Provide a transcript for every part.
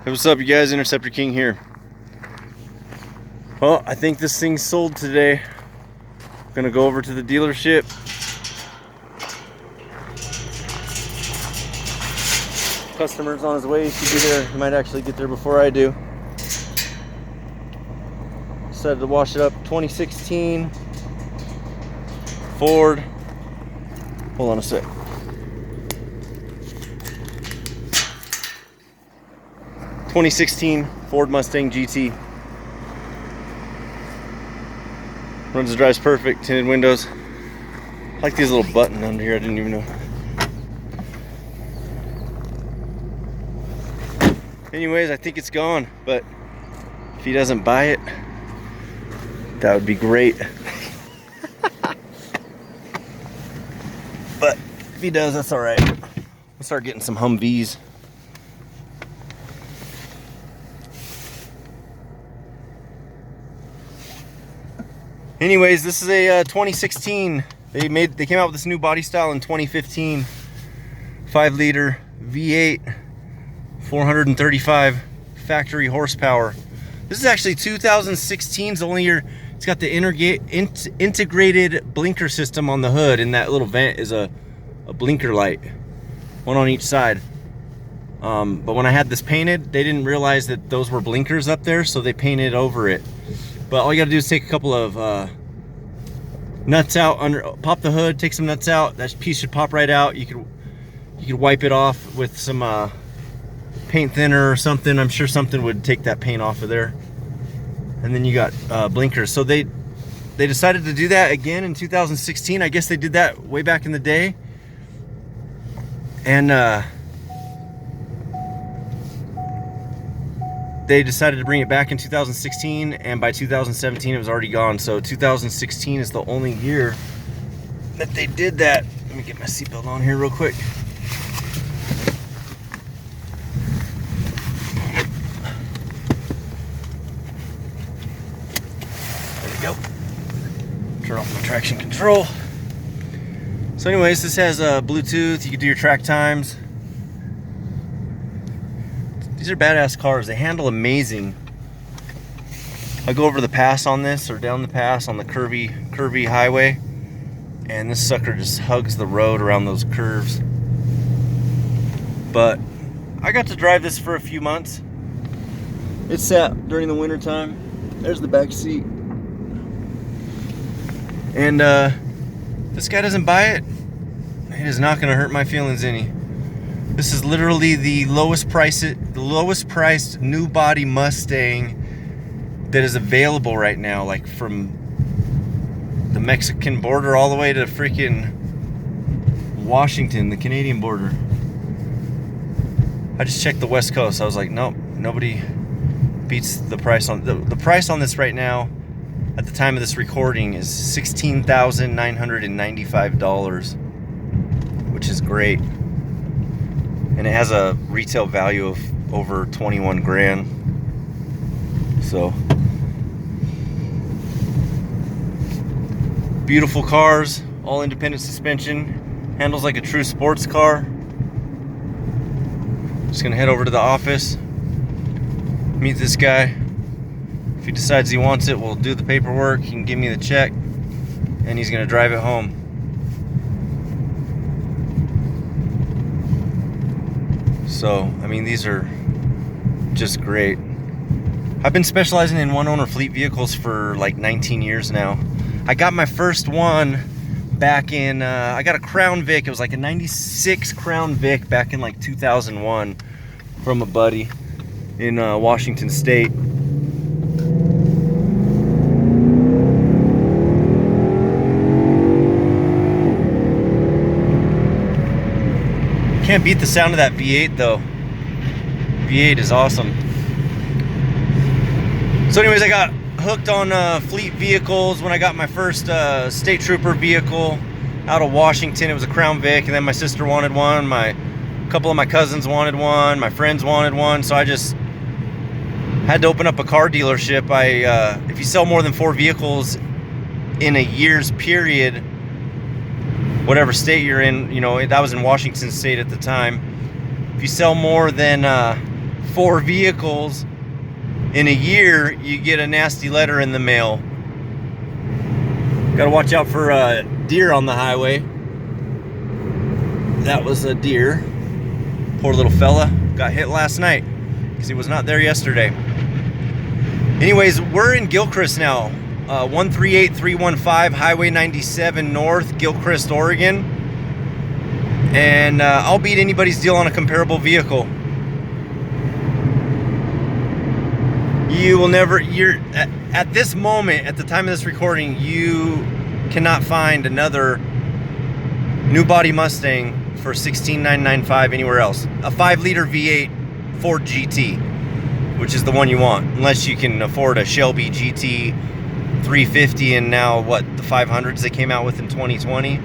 Hey, what's up, you guys? Interceptor King here. Well, I think this thing's sold today. I'm gonna go over to the dealership. Customer's on his way. He should be there. He might actually get there before I do. Decided to wash it up. 2016 Ford. Hold on a sec. '16 Ford Mustang GT. Runs and drives perfect. Tinted windows. I like these little buttons under here. I didn't even know. Anyways, I think it's gone, but if he doesn't buy it, that would be great. But if he does, that's all right. We'll start getting some Humvees. Anyways, this is a 2016. They came out with this new body style in 2015. 5-liter V8, 435 factory horsepower. This is actually 2016's only year. It's got the integrated blinker system on the hood, and that little vent is a blinker light, one on each side. But when I had this painted, they didn't realize that those were blinkers up there, so they painted over it. But all you gotta do is take a couple of nuts out, pop the hood, take some nuts out. That piece should pop right out. You could wipe it off with some paint thinner or something. I'm sure something would take that paint off of there. And then you got blinkers. So they decided to do that again in 2016. I guess they did that way back in the day. And they decided to bring it back in 2016, and by 2017 it was already gone. So 2016 is the only year that they did that. Let me get my seatbelt on here real quick. There we go. Turn off my traction control. So anyways, this has Bluetooth. You can do your track times. These are badass cars. They handle amazing. I go over the pass on this, or down the pass on the curvy highway, and this sucker just hugs the road around those curves. But I got to drive this for a few months. It sat during the winter time. There's the back seat. And this guy doesn't buy it. It is not gonna hurt my feelings any. This is literally the lowest priced new body Mustang that is available right now, like from the Mexican border all the way to freaking Washington, the Canadian border. I just checked the West Coast. I was like, nope, nobody beats the price on the price on this right now. At the time of this recording is $16,995, which is great. And it has a retail value of over 21 grand. So beautiful cars, all independent suspension, handles like a true sports car. Just gonna head over to the office, meet this guy. If he decides he wants it, we'll do the paperwork. He can give me the check, and he's gonna drive it home. So, I mean, these are just great. I've been specializing in one-owner fleet vehicles for like 19 years now. I got my first one back in, I got a Crown Vic. It was like a 96 Crown Vic back in like 2001 from a buddy in Washington State. Can't beat the sound of that V8 though. V8 is awesome. So anyways, I got hooked on fleet vehicles when I got my first state trooper vehicle out of Washington. It was a Crown Vic, and then my sister wanted one, a couple of my cousins wanted one, my friends wanted one, so I just had to open up a car dealership. If you sell more than 4 vehicles in a year's period, whatever state you're in, you know, that was in Washington State at the time. If you sell more than 4 vehicles in a year, you get a nasty letter in the mail. Gotta watch out for deer on the highway. That was a deer. Poor little fella. Got hit last night because he was not there yesterday. Anyways, we're in Gilchrist now. 138315 Highway 97 North, Gilchrist, Oregon. And I'll beat anybody's deal on a comparable vehicle. You will never, at this moment, at the time of this recording, you cannot find another new body Mustang for $16,995 anywhere else. A 5-liter V8 Ford GT, which is the one you want, unless you can afford a Shelby GT 350 and now what, the 500s they came out with in 2020.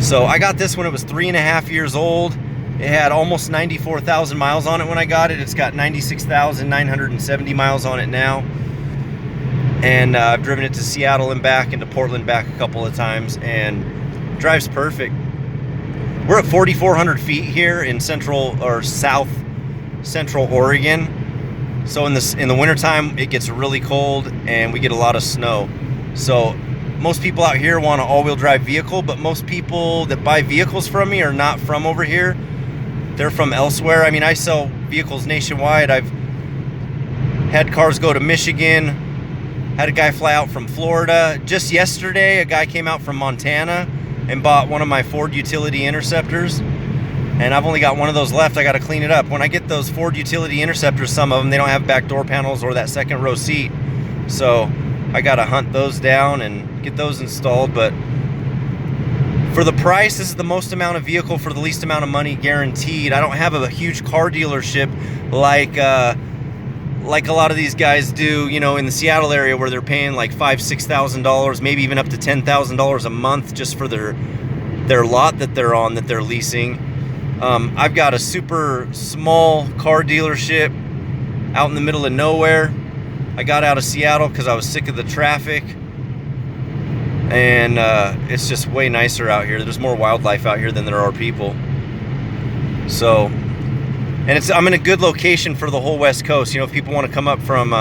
So I got this when it was 3.5 years old. It had almost 94,000 miles on it when I got it. It's got 96,970 miles on it now. And I've driven it to Seattle and back and to Portland back a couple of times, and drives perfect. We're at 4,400 feet here in central or south central Oregon. So in the wintertime, it gets really cold and we get a lot of snow. So most people out here want an all-wheel drive vehicle, but most people that buy vehicles from me are not from over here. They're from elsewhere. I mean, I sell vehicles nationwide. I've had cars go to Michigan, had a guy fly out from Florida. Just yesterday, a guy came out from Montana and bought one of my Ford Utility Interceptors. And I've only got one of those left. I got to clean it up. When I get those Ford Utility Interceptors, some of them, they don't have back door panels or that second row seat. So I got to hunt those down and get those installed. But for the price, this is the most amount of vehicle for the least amount of money guaranteed. I don't have a huge car dealership like a lot of these guys do, you know, in the Seattle area, where they're paying like $5,000-$6,000, maybe even up to $10,000 a month just for their lot that they're on, that they're leasing. I've got a super small car dealership out in the middle of nowhere. I got out of Seattle because I was sick of the traffic. And it's just way nicer out here. There's more wildlife out here than there are people. So, and I'm in a good location for the whole West Coast. You know, if people want to come up from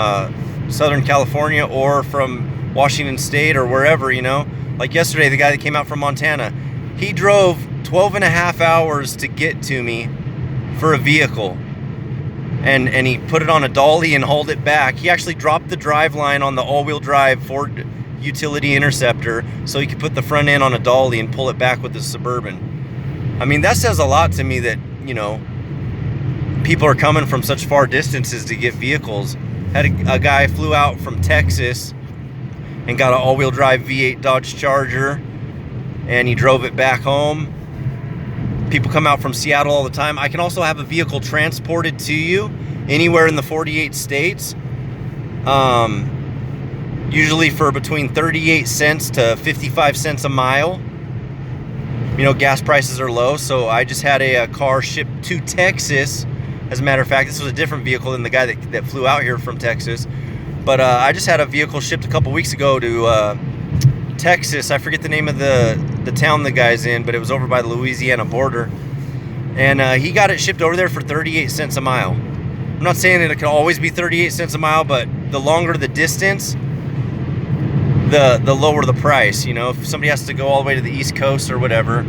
Southern California or from Washington State or wherever, you know. Like yesterday, the guy that came out from Montana, he drove 12.5 hours to get to me for a vehicle. And he put it on a dolly and hauled it back. He actually dropped the driveline on the all-wheel drive Ford Utility Interceptor so he could put the front end on a dolly and pull it back with his Suburban. I mean, that says a lot to me that, you know, people are coming from such far distances to get vehicles. Had a guy flew out from Texas and got an all-wheel drive V8 Dodge Charger, and he drove it back home. People come out from Seattle all the time. I can also have a vehicle transported to you anywhere in the 48 states. Usually for between 38 cents to 55 cents a mile. You know, gas prices are low, so I just had a car shipped to Texas. As a matter of fact, this was a different vehicle than the guy that flew out here from Texas. But I just had a vehicle shipped a couple weeks ago to Texas. I forget the name of the town the guy's in, but it was over by the Louisiana border. And he got it shipped over there for 38 cents a mile. I'm not saying that it can always be 38 cents a mile, but the longer the distance, the lower the price. You know, if somebody has to go all the way to the East Coast or whatever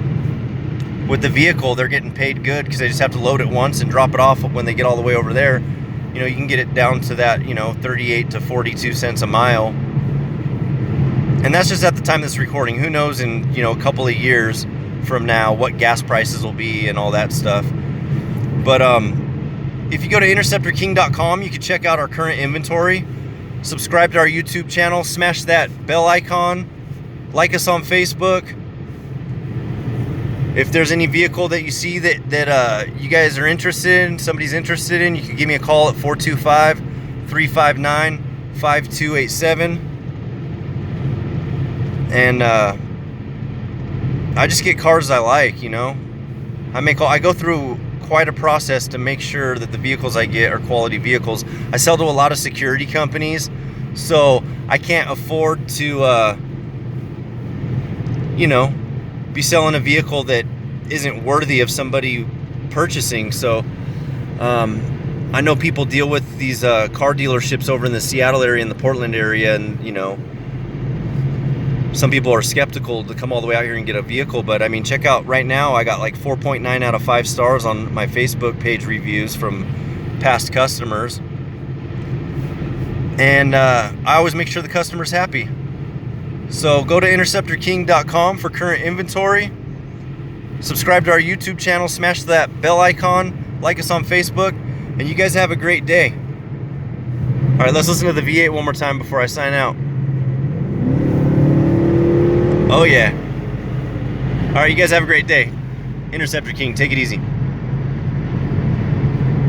with the vehicle, they're getting paid good because they just have to load it once and drop it off when they get all the way over there. You know, you can get it down to that, you know, 38 to 42 cents a mile. And that's just at the time of this recording. Who knows in, you know, a couple of years from now what gas prices will be and all that stuff. But if you go to interceptorking.com, you can check out our current inventory. Subscribe to our YouTube channel, smash that bell icon, like us on Facebook. If there's any vehicle that you see that you guys are interested in, somebody's interested in, you can give me a call at 425-359-5287. And I just get cars I like, you know. I go through quite a process to make sure that the vehicles I get are quality vehicles. I sell to a lot of security companies, so I can't afford to, you know, be selling a vehicle that isn't worthy of somebody purchasing. So I'm I know people deal with these car dealerships over in the Seattle area and the Portland area, and you know, some people are skeptical to come all the way out here and get a vehicle. But I mean, check out right now, I got like 4.9 out of 5 stars on my Facebook page reviews from past customers. And I always make sure the customer's happy. So go to interceptorking.com for current inventory. Subscribe to our YouTube channel, smash that bell icon, like us on Facebook, and you guys have a great day. All right, let's listen to the V8 one more time before I sign out. Oh yeah. All right, you guys have a great day. Interceptor King, take it easy.